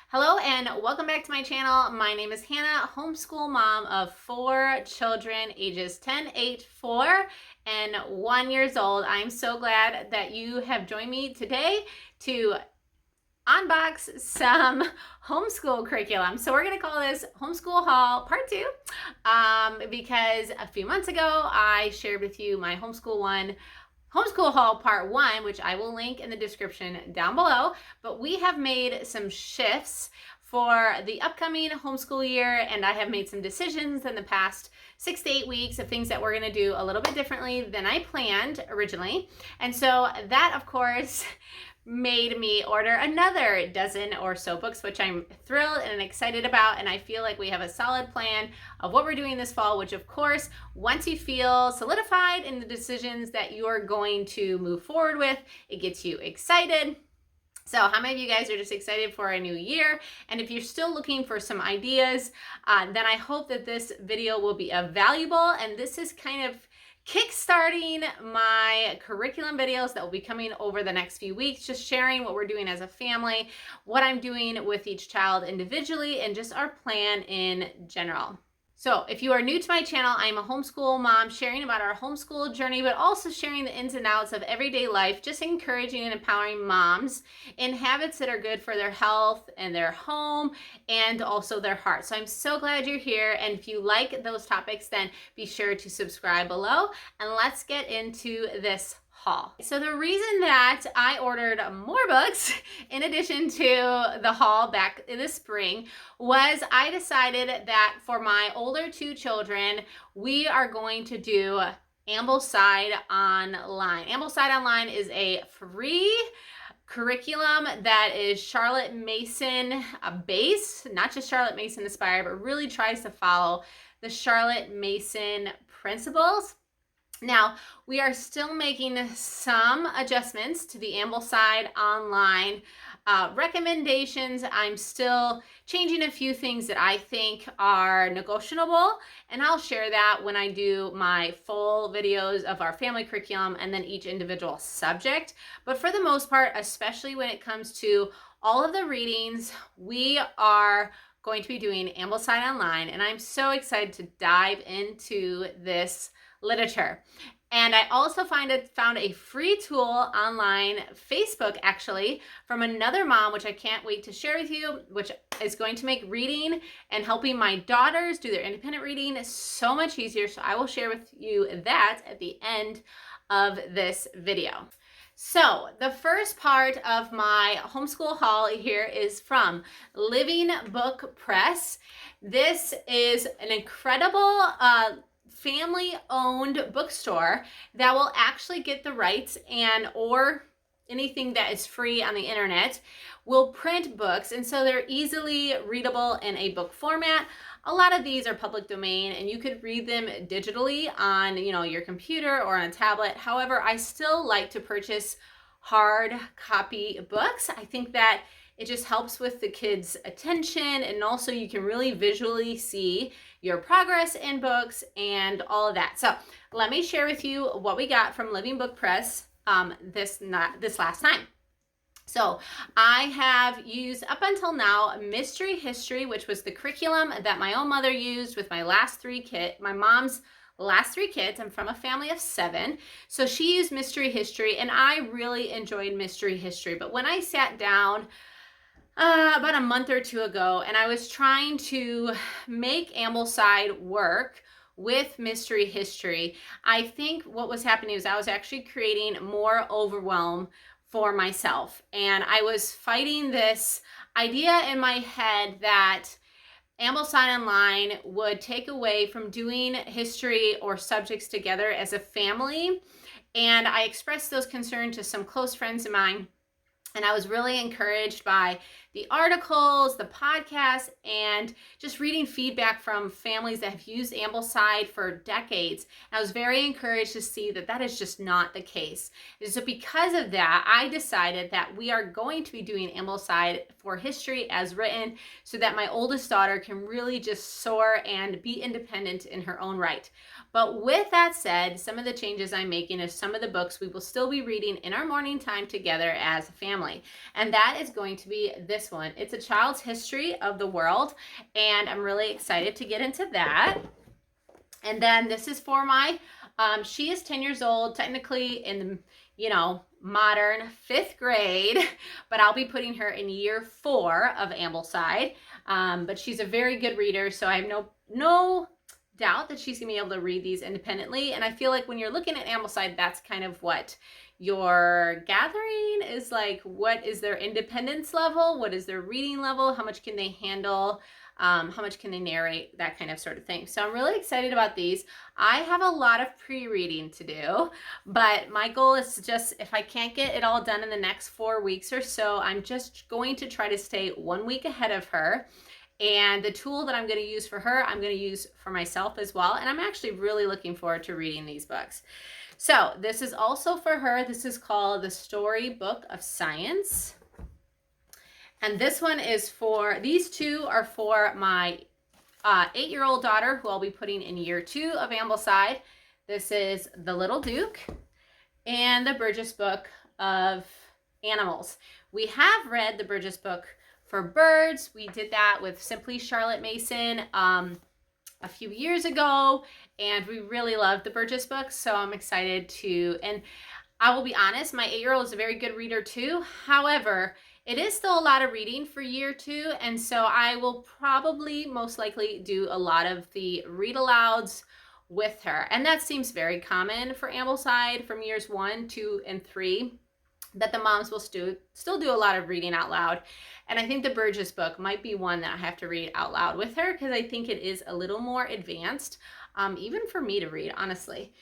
Hello and welcome back to my channel. My name is Hannah, homeschool mom of 4 children ages 10, 8, 4, and 1 years old. I'm so glad that you have joined me today to unbox some homeschool curriculum. So we're going to call this Homeschool Haul Part 2 because a few months ago I shared with you my Homeschool Haul Part 1, which I will link in the description down below, but we have made some shifts for the upcoming homeschool year, and I have made some decisions in the past 6 to 8 weeks of things that we're going to do a little bit differently than I planned originally. And so that, of course, made me order another dozen or so books, which I'm thrilled and excited about. And I feel like we have a solid plan of what we're doing this fall, which of course, once you feel solidified in the decisions that you're going to move forward with, it gets you excited. So how many of you guys are just excited for a new year? And if you're still looking for some ideas, then I hope that this video will be valuable. And this is kind of kickstarting my curriculum videos that will be coming over the next few weeks, just sharing what we're doing as a family, what I'm doing with each child individually, and just our plan in general. So if you are new to my channel, I'm a homeschool mom sharing about our homeschool journey, but also sharing the ins and outs of everyday life, just encouraging and empowering moms in habits that are good for their health and their home and also their heart. So I'm so glad you're here. And if you like those topics, then be sure to subscribe below, and let's get into this haul. So the reason that I ordered more books in addition to the haul back in the spring was I decided that for my older 2 children, we are going to do Ambleside Online. Ambleside Online is a free curriculum that is Charlotte Mason based, not just Charlotte Mason inspired, but really tries to follow the Charlotte Mason principles. Now, we are still making some adjustments to the Ambleside Online recommendations. I'm still changing a few things that I think are negotiable, and I'll share that when I do my full videos of our family curriculum and then each individual subject. But for the most part, especially when it comes to all of the readings, we are going to be doing Ambleside Online, and I'm so excited to dive into this literature. And I also found a free tool online, Facebook actually, from another mom, which I can't wait to share with you, which is going to make reading and helping my daughters do their independent reading so much easier. So I will share with you that at the end of this video. So the first part of my homeschool haul here is from Living Book Press. This is an incredible family-owned bookstore that will actually get the rights and or anything that is free on the internet will print books, and so they're easily readable in a book format. A lot of these are public domain and you could read them digitally on your computer or on a tablet. However, I still like to purchase hard copy books. I think that it just helps with the kids' attention, and also you can really visually see your progress in books and all of that. So let me share with you what we got from Living Book Press this last time. So I have used up until now Mystery History, which was the curriculum that my own mother used with my mom's last 3 kids. I'm from a family of 7. So she used Mystery History, and I really enjoyed Mystery History. But when I sat down about a month or 2 ago, and I was trying to make Ambleside work with Mystery History, I think what was happening is I was actually creating more overwhelm for myself. And I was fighting this idea in my head that Ambleside Online would take away from doing history or subjects together as a family. And I expressed those concerns to some close friends of mine. And I was really encouraged by the articles, the podcasts, and just reading feedback from families that have used Ambleside for decades. And I was very encouraged to see that that is just not the case. And so because of that, I decided that we are going to be doing Ambleside for history as written so that my oldest daughter can really just soar and be independent in her own right. But with that said, some of the changes I'm making is some of the books we will still be reading in our morning time together as a family. And that is going to be this this one. It's a child's history of the world, and I'm really excited to get into that. And then this is for my, she is 10 years old, technically in the, modern 5th grade, but I'll be putting her in year 4 of Ambleside. But she's a very good reader, so I have no doubt that she's gonna be able to read these independently. And I feel like when you're looking at Ambleside, that's kind of what you're gathering is like, what is their independence level? What is their reading level? How much can they handle? How much can they narrate? That kind of sort of thing. So I'm really excited about these. I have a lot of pre-reading to do, but my goal is to just, if I can't get it all done in the next 4 weeks or so, I'm just going to try to stay 1 week ahead of her. And the tool that I'm going to use for her, I'm going to use for myself as well. And I'm actually really looking forward to reading these books. So this is also for her. This is called The Storybook of Science. And this one is for, these two are for my 8-year-old daughter, who I'll be putting in year 2 of Ambleside. This is The Little Duke and the Burgess Book of Animals. We have read the Burgess Book for birds. We did that with Simply Charlotte Mason a few years ago, and we really loved the Burgess book, so I'm excited to, and I will be honest, my 8-year-old is a very good reader too. However, it is still a lot of reading for year 2, and so I will probably most likely do a lot of the read alouds with her. And that seems very common for Ambleside from years 1, 2, and 3, that the moms will still do a lot of reading out loud. And I think the Burgess book might be one that I have to read out loud with her, because I think it is a little more advanced, even for me to read, honestly.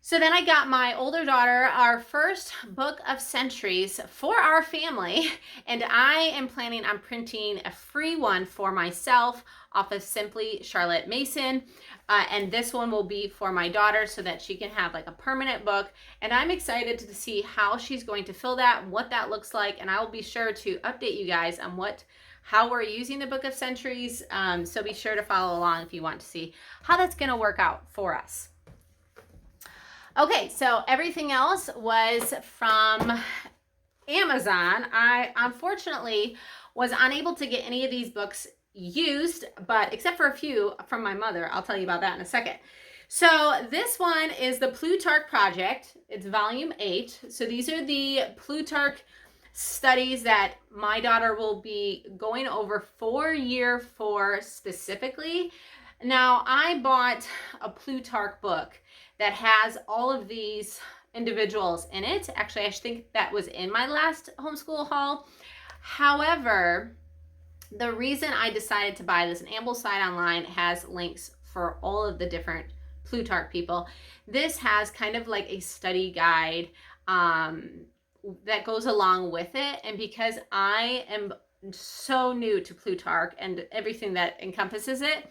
So then I got my older daughter our first book of centuries for our family, and I am planning on printing a free one for myself off of Simply Charlotte Mason, and this one will be for my daughter so that she can have like a permanent book. And I'm excited to see how she's going to fill that, what that looks like, and I will be sure to update you guys on how we're using the Book of Centuries, so be sure to follow along if you want to see how that's going to work out for us. Okay, so everything else was from Amazon. I unfortunately was unable to get any of these books used, but except for a few from my mother. I'll tell you about that in a second. So this one is the Plutarch Project. It's volume 8. So these are the Plutarch studies that my daughter will be going over for year 4 specifically. Now, I bought a Plutarch book that has all of these individuals in it. Actually, I think that was in my last homeschool haul. However, the reason I decided to buy this, and Ambleside Online has links for all of the different Plutarch people. This has kind of like a study guide that goes along with it. And because I am so new to Plutarch and everything that encompasses it,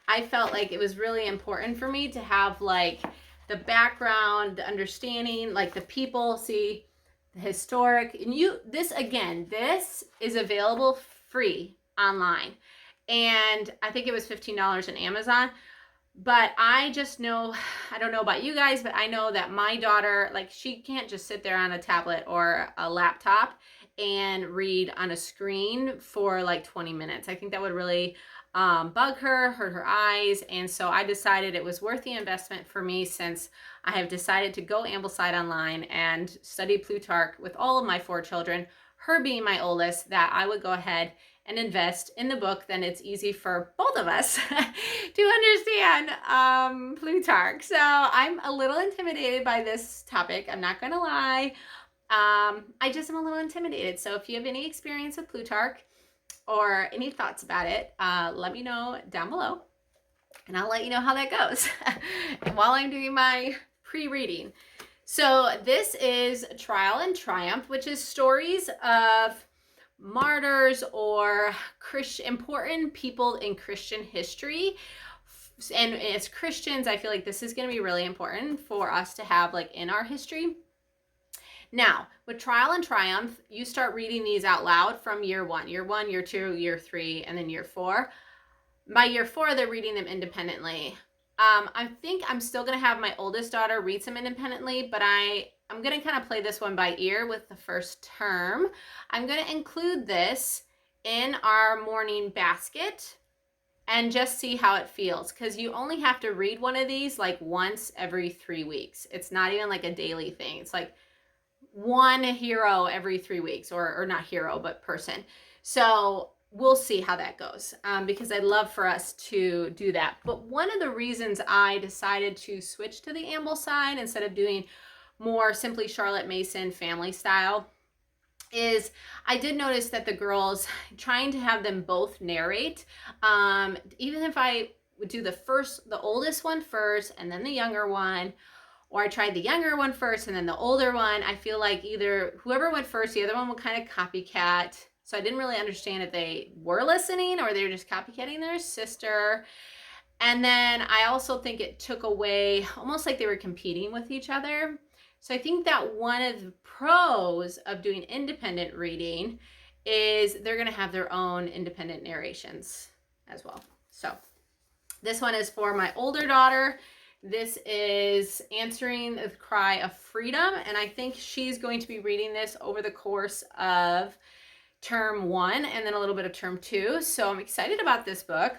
I felt like it was really important for me to have like the background, the understanding, like the people, see the historic, and this is available free online. And I think it was $15 on Amazon. But I just know, I don't know about you guys, but I know that my daughter, like, she can't just sit there on a tablet or a laptop and read on a screen for like 20 minutes. I think that would really bug her, hurt her eyes. And so I decided it was worth the investment for me, since I have decided to go Ambleside Online and study Plutarch with all of my 4 children, her being my oldest, that I would go ahead and invest in the book. Then it's easy for both of us to understand Plutarch. So I'm a little intimidated by this topic. I'm not going to lie. I just am a little intimidated. So if you have any experience with Plutarch or any thoughts about it, let me know down below, and I'll let you know how that goes while I'm doing my pre-reading. So this is Trial and Triumph, which is stories of martyrs or important people in Christian history. And as Christians, I feel like this is going to be really important for us to have like in our history. Now, with Trial and Triumph, you start reading these out loud from year 1, year 2, year 3, and then year 4. By year 4, they're reading them independently. I think I'm still going to have my oldest daughter read some independently, but I'm going to kind of play this one by ear with the first term. I'm going to include this in our morning basket and just see how it feels, because you only have to read one of these like once every 3 weeks. It's not even like a daily thing. It's like one hero every 3 weeks, or not hero, but person. So we'll see how that goes, because I'd love for us to do that. But one of the reasons I decided to switch to the Ambleside instead of doing more simply Charlotte Mason family style is I did notice that the girls, trying to have them both narrate, even if I would do the oldest one first and then the younger one, or I tried the younger one first and then the older one, I feel like either whoever went first, the other one would kind of copycat. So I didn't really understand if they were listening or they were just copycatting their sister. And then I also think it took away, almost like they were competing with each other. So I think that one of the pros of doing independent reading is they're going to have their own independent narrations as well. So this one is for my older daughter. This is Answering the Cry of Freedom, and I think she's going to be reading this over the course of term 1 and then a little bit of term 2. So I'm excited about this book.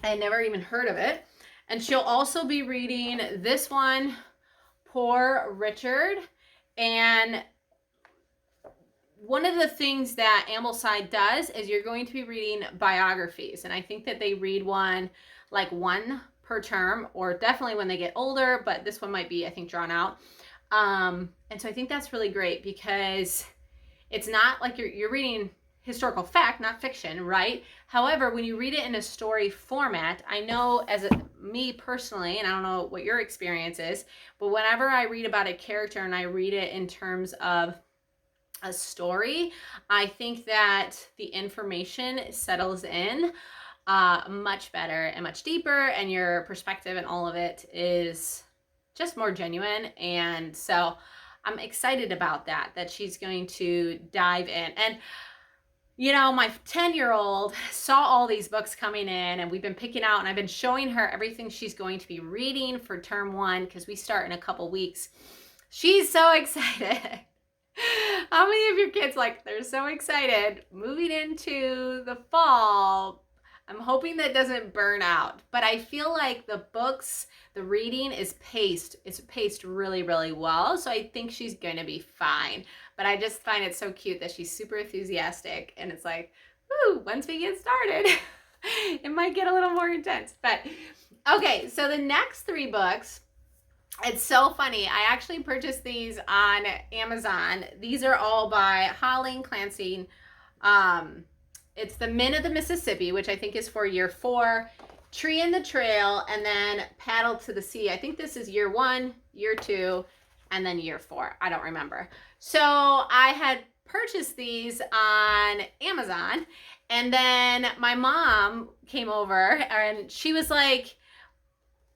I had never even heard of it. And she'll also be reading this one, Poor Richard. And one of the things that Ambleside does is you're going to be reading biographies. And I think that they read one per term, or definitely when they get older, but this one might be, I think, drawn out. And so I think that's really great, because it's not like you're reading historical fact, not fiction, right? However, when you read it in a story format, I know me personally, and I don't know what your experience is, but whenever I read about a character and I read it in terms of a story, I think that the information settles in much better and much deeper, and your perspective and all of it is just more genuine. And so I'm excited about that she's going to dive in. And you know, my 10-year-old saw all these books coming in, and we've been picking out, and I've been showing her everything she's going to be reading for term 1, because we start in a couple weeks. She's so excited. How many of your kids, they're so excited moving into the fall? I'm hoping that doesn't burn out, but I feel like the books, the reading is paced. It's paced really, really well. So I think she's going to be fine. But I just find it so cute that she's super enthusiastic, and it's like, woo, once we get started, it might get a little more intense. But okay, so the next 3 books, it's so funny. I actually purchased these on Amazon. These are all by Holling Clancy. It's The Men of the Mississippi, which I think is for year 4, Tree in the Trail, and then Paddle to the Sea. I think this is year 1, year 2, and then year 4. I don't remember. So I had purchased these on Amazon, and then my mom came over, and she was like,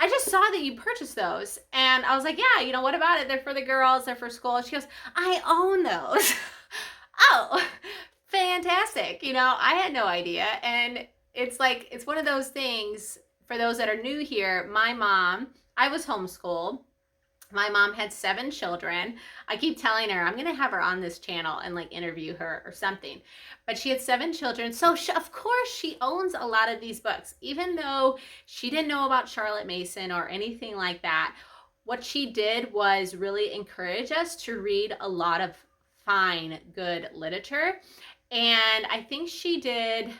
I just saw that you purchased those. And I was like, yeah, you know, what about it? They're for the girls, they're for school. She goes, I own those. Oh, fantastic. You know, I had no idea. And it's like, it's one of those things, for those that are new here, I was homeschooled. My mom had 7 children. I keep telling her I'm going to have her on this channel and interview her or something. But she had 7 children. So of course she owns a lot of these books, even though she didn't know about Charlotte Mason or anything like that. What she did was really encourage us to read a lot of fine, good literature. And I think she did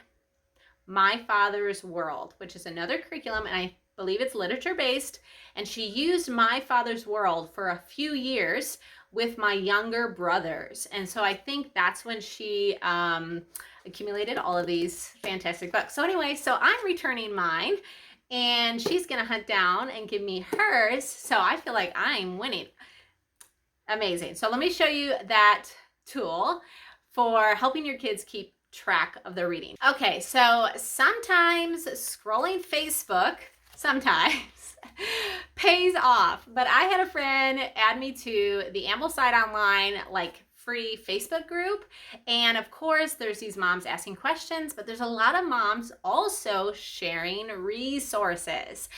My Father's World, which is another curriculum, and I believe it's literature based, and she used My Father's World for a few years with my younger brothers. And so I think that's when she accumulated all of these fantastic books. So anyway, so I'm returning mine, and she's gonna hunt down and give me hers, so I feel like I'm winning. Amazing. So let me show you that tool for helping your kids keep track of their reading. Okay, so sometimes scrolling Facebook pays off, but I had a friend add me to the Ambleside Online free Facebook group, and of course there's these moms asking questions, but there's a lot of moms also sharing resources.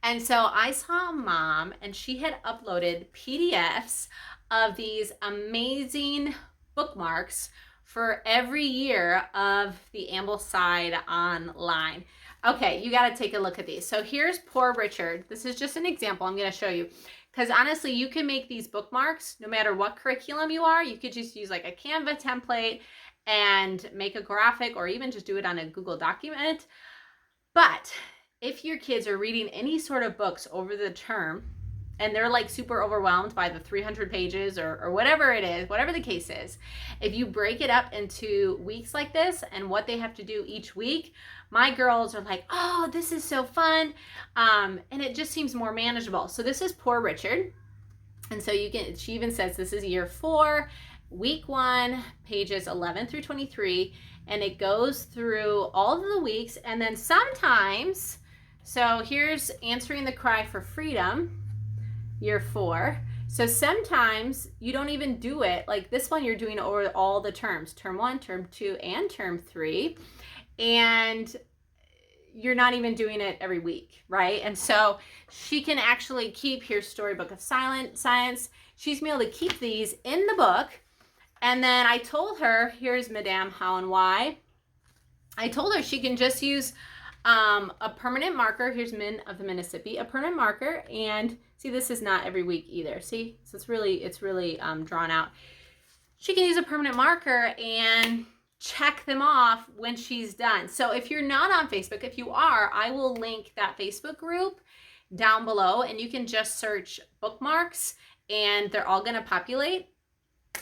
And so I saw a mom, and she had uploaded PDFs of these amazing bookmarks for every year of the Ambleside online. Okay, you got to take a look at these. So here's Poor Richard. This is just an example I'm going to show you. Because honestly, you can make these bookmarks no matter what curriculum you are. You could just use like a Canva template and make a graphic, or even just do it on a Google document. But if your kids are reading any sort of books over the term and they're like super overwhelmed by the 300 pages or whatever it is, whatever the case is, if you break it up into weeks like this and what they have to do each week, my girls are like, oh, this is so fun. And it just seems more manageable. So this is Poor Richard. And so she even says this is year 4, week 1, pages 11 through 23. And it goes through all of the weeks. And then sometimes, so here's Answering the Cry for Freedom, year 4. So sometimes you don't even do it like this one. You're doing over all the terms, term 1, term 2, and term 3. And you're not even doing it every week, right? And so she can actually keep, here's Storybook of Science. She's been able to keep these in the book. And then I told her, here's Madame How and Why. I told her she can just use a permanent marker. Here's Min of the Mississippi, a permanent marker. And see, this is not every week either. See, so it's really drawn out. She can use a permanent marker and check them off when she's done. So if you're not on Facebook, if you are, I will link that Facebook group down below, and you can just search bookmarks and they're all going to populate.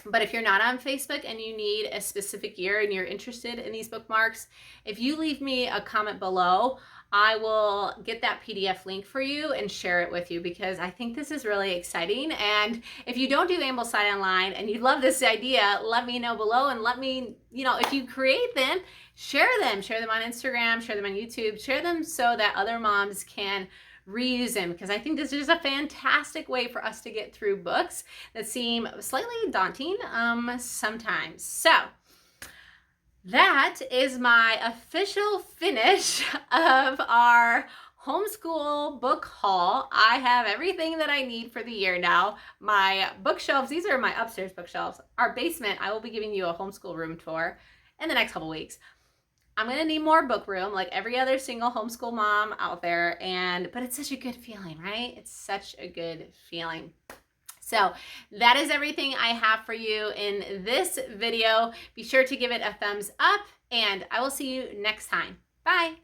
But if you're not on Facebook and you need a specific year and you're interested in these bookmarks, if you leave me a comment below, I will get that PDF link for you and share it with you, because I think this is really exciting. And if you don't do Ambleside online and you love this idea, let me know below, and let me, if you create them, share them on Instagram, share them on YouTube, share them so that other moms can reuse them, because I think this is a fantastic way for us to get through books that seem slightly daunting sometimes. So that is my official finish of our homeschool book haul. I have everything that I need for the year now. My bookshelves, these are my upstairs bookshelves. Our basement, I will be giving you a homeschool room tour in the next couple weeks. I'm going to need more book room, like every other single homeschool mom out there. But it's such a good feeling, right? It's such a good feeling. So that is everything I have for you in this video. Be sure to give it a thumbs up, and I will see you next time. Bye.